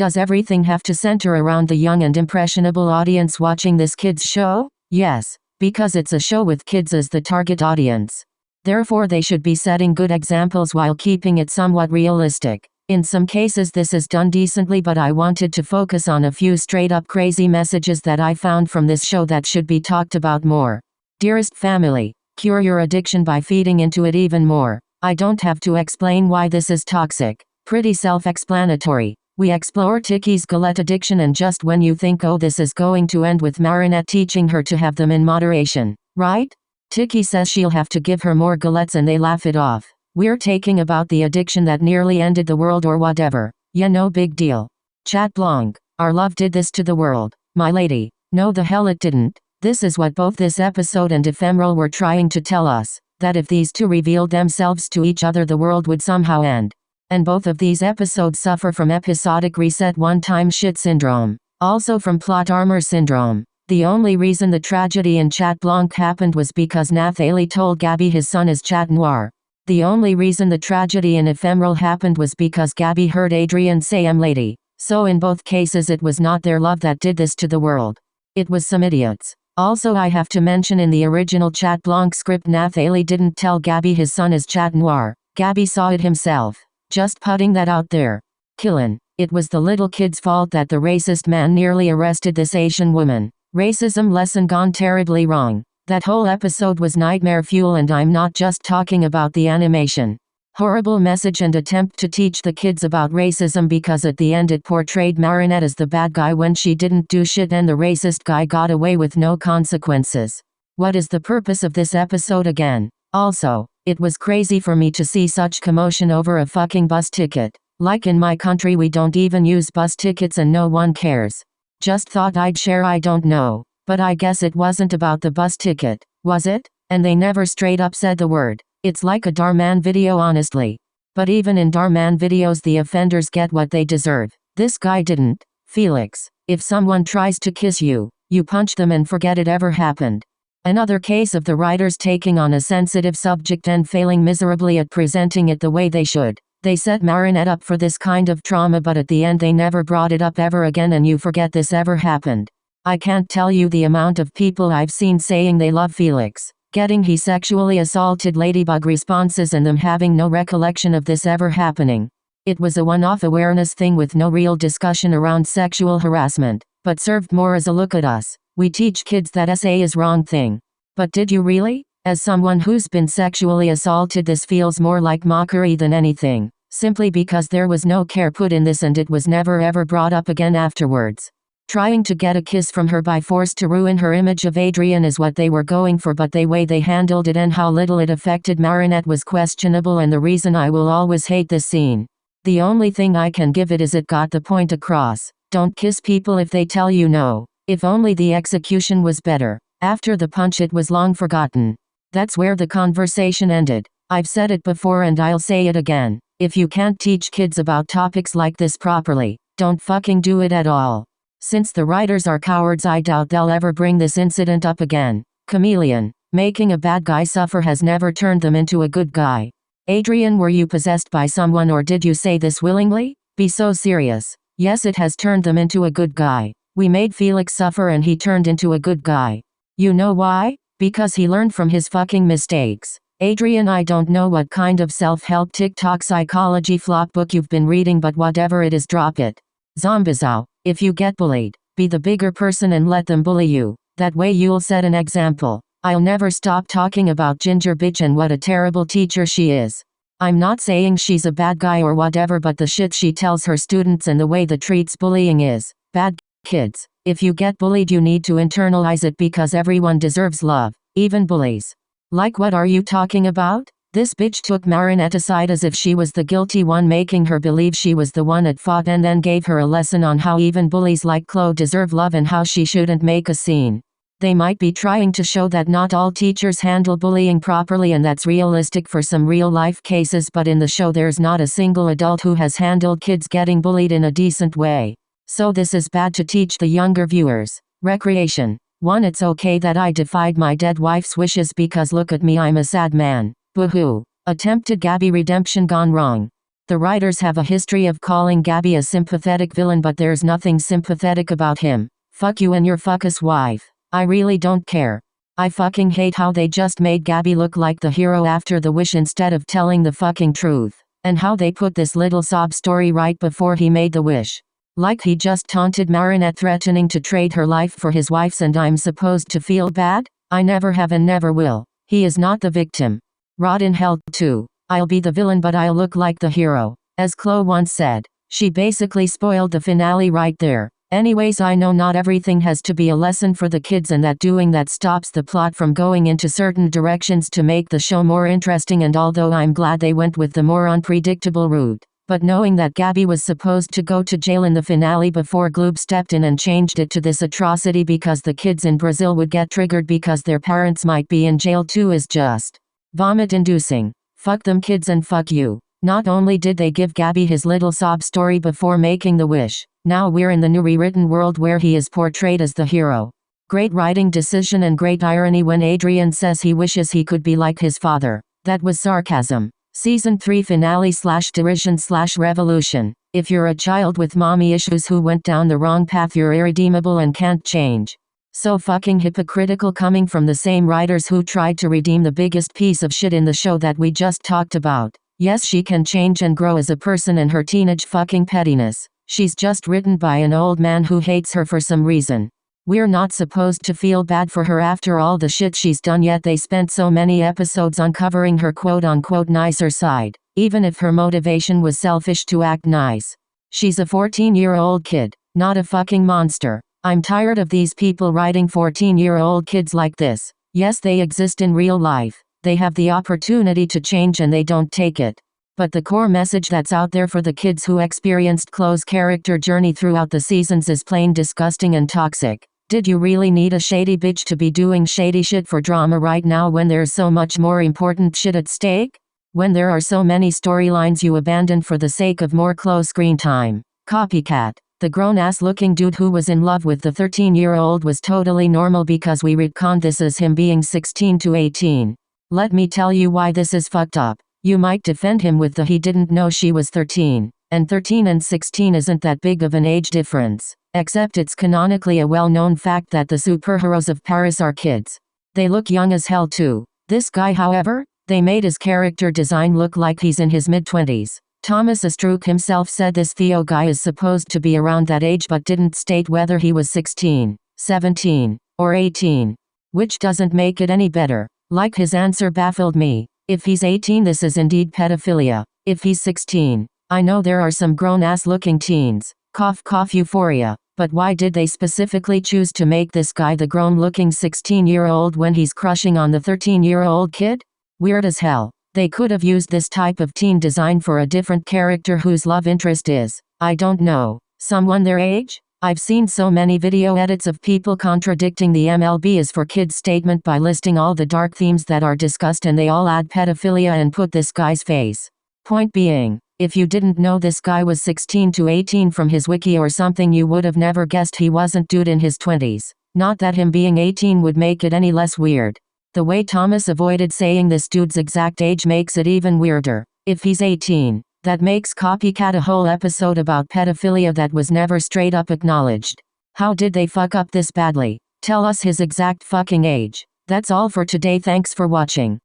Does everything have to center around the young and impressionable audience watching this kids show? Yes, because it's a show with kids as the target audience. Therefore they should be setting good examples while keeping it somewhat realistic. In some cases this is done decently, but I wanted to focus on a few straight up crazy messages that I found from this show that should be talked about more. Dearest family, cure your addiction by feeding into it even more. I don't have to explain why this is toxic. Pretty self-explanatory. We explore Tiki's galette addiction, and just when you think, oh, this is going to end with Marinette teaching her to have them in moderation, right? Tiki says she'll have to give her more galettes and they laugh it off. We're taking about the addiction that nearly ended the world or whatever. Yeah, no big deal. Chat blanc. Our love did this to the world. My lady. No, the hell it didn't. This is what both this episode and Ephemeral were trying to tell us. That if these two revealed themselves to each other, the world would somehow end. And both of these episodes suffer from episodic reset one-time shit syndrome. Also from plot armor syndrome. The only reason the tragedy in Chat Blanc happened was because Nathalie told Gabby his son is Chat Noir. The only reason the tragedy in Ephemeral happened was because Gabby heard Adrian say "I'm lady." So in both cases it was not their love that did this to the world. It was some idiots. Also I have to mention, in the original Chat Blanc script Nathalie didn't tell Gabby his son is Chat Noir. Gabby saw it himself. Just putting that out there. Killin'. It was the little kid's fault that the racist man nearly arrested this Asian woman. Racism lesson gone terribly wrong. That whole episode was nightmare fuel, and I'm not just talking about the animation. Horrible message and attempt to teach the kids about racism, because at the end it portrayed Marinette as the bad guy when she didn't do shit and the racist guy got away with no consequences. What is the purpose of this episode again? Also, it was crazy for me to see such commotion over a fucking bus ticket. Like in my country we don't even use bus tickets and no one cares. Just thought I'd share. I don't know. But I guess it wasn't about the bus ticket, was it? And they never straight up said the word. It's like a Darman video, honestly. But even in Darman videos the offenders get what they deserve. This guy didn't. Felix, if someone tries to kiss you, you punch them and forget it ever happened. Another case of the writers taking on a sensitive subject and failing miserably at presenting it the way they should. They set Marinette up for this kind of trauma, but at the end they never brought it up ever again, and you forget this ever happened. I can't tell you the amount of people I've seen saying they love Felix, getting he sexually assaulted Ladybug responses, and them having no recollection of this ever happening. It was a one-off awareness thing with no real discussion around sexual harassment, but served more as a look at us. We teach kids that SA is wrong thing. But did you really? As someone who's been sexually assaulted, this feels more like mockery than anything, simply because there was no care put in this and it was never ever brought up again afterwards. Trying to get a kiss from her by force to ruin her image of Adrian is what they were going for, but the way they handled it and how little it affected Marinette was questionable, and the reason I will always hate this scene. The only thing I can give it is it got the point across. Don't kiss people if they tell you no. If only the execution was better. After the punch it was long forgotten. That's where the conversation ended. I've said it before and I'll say it again. If you can't teach kids about topics like this properly, don't fucking do it at all. Since the writers are cowards, I doubt they'll ever bring this incident up again. Chameleon. Making a bad guy suffer has never turned them into a good guy. Adrian, were you possessed by someone or did you say this willingly? Be so serious. Yes, it has turned them into a good guy. We made Felix suffer and he turned into a good guy. You know why? Because he learned from his fucking mistakes. Adrian, I don't know what kind of self-help TikTok psychology flop book you've been reading, but whatever it is, drop it. Zombizao. If you get bullied, be the bigger person and let them bully you. That way you'll set an example. I'll never stop talking about Ginger Bitch and what a terrible teacher she is. I'm not saying she's a bad guy or whatever, but the shit she tells her students and the way that treats bullying is bad. Kids, if you get bullied you need to internalize it, because everyone deserves love, even bullies. Like, what are you talking about? This bitch took Marinette aside as if she was the guilty one, making her believe she was the one at fault, and then gave her a lesson on how even bullies like Chloe deserve love and how she shouldn't make a scene. They might be trying to show that not all teachers handle bullying properly, and that's realistic for some real-life cases, but in the show there's not a single adult who has handled kids getting bullied in a decent way. So this is bad to teach the younger viewers. Recreation. 1. It's okay that I defied my dead wife's wishes because look at me, I'm a sad man. Boo-hoo. Attempted Gabby redemption gone wrong. The writers have a history of calling Gabby a sympathetic villain, but there's nothing sympathetic about him. Fuck you and your fuckus wife. I really don't care. I fucking hate how they just made Gabby look like the hero after the wish instead of telling the fucking truth. And how they put this little sob story right before he made the wish. Like he just taunted Marinette threatening to trade her life for his wife's, and I'm supposed to feel bad? I never have and never will. He is not the victim. Rot in hell too. I'll be the villain but I'll look like the hero. As Chloe once said. She basically spoiled the finale right there. Anyways, I know not everything has to be a lesson for the kids, and that doing that stops the plot from going into certain directions to make the show more interesting, and although I'm glad they went with the more unpredictable route. But knowing that Gabby was supposed to go to jail in the finale before Gloob stepped in and changed it to this atrocity because the kids in Brazil would get triggered because their parents might be in jail too is just vomit-inducing. Fuck them kids and fuck you. Not only did they give Gabby his little sob story before making the wish, now we're in the new rewritten world where he is portrayed as the hero. Great writing decision and great irony when Adrian says he wishes he could be like his father. That was sarcasm. Season 3 finale / derision / revolution. If you're a child with mommy issues who went down the wrong path, you're irredeemable and can't change. So fucking hypocritical coming from the same writers who tried to redeem the biggest piece of shit in the show that we just talked about. Yes, she can change and grow as a person in her teenage fucking pettiness. She's just written by an old man who hates her for some reason. We're not supposed to feel bad for her after all the shit she's done, yet they spent so many episodes uncovering her quote-unquote nicer side, even if her motivation was selfish to act nice. She's a 14-year-old kid, not a fucking monster. I'm tired of these people writing 14-year-old kids like this. Yes, they exist in real life. They have the opportunity to change and they don't take it. But the core message that's out there for the kids who experienced Chloe's character journey throughout the seasons is plain disgusting and toxic. Did you really need a shady bitch to be doing shady shit for drama right now when there's so much more important shit at stake? When there are so many storylines you abandoned for the sake of more Chloe screen time? Copycat. The grown-ass looking dude who was in love with the 13-year-old was totally normal because we retconned this as him being 16 to 18. Let me tell you why this is fucked up. You might defend him with the he didn't know she was 13. And 13 and 16 isn't that big of an age difference. Except it's canonically a well-known fact that the superheroes of Paris are kids. They look young as hell too. This guy, however, they made his character design look like he's in his mid-20s. Thomas Astruc himself said this Theo guy is supposed to be around that age but didn't state whether he was 16, 17, or 18. Which doesn't make it any better. Like his answer baffled me. If he's 18, this is indeed pedophilia. If he's 16, I know there are some grown-ass looking teens. Cough cough euphoria. But why did they specifically choose to make this guy the grown-looking 16-year-old when he's crushing on the 13-year-old kid? Weird as hell. They could have used this type of teen design for a different character whose love interest is, I don't know, someone their age? I've seen so many video edits of people contradicting the MLB is for kids statement by listing all the dark themes that are discussed, and they all add pedophilia and put this guy's face. Point being, if you didn't know this guy was 16 to 18 from his wiki or something, you would have never guessed he wasn't dude in his 20s. Not that him being 18 would make it any less weird. The way Thomas avoided saying this dude's exact age makes it even weirder. If he's 18, that makes Copycat a whole episode about pedophilia that was never straight up acknowledged. How did they fuck up this badly? Tell us his exact fucking age. That's all for today. Thanks for watching.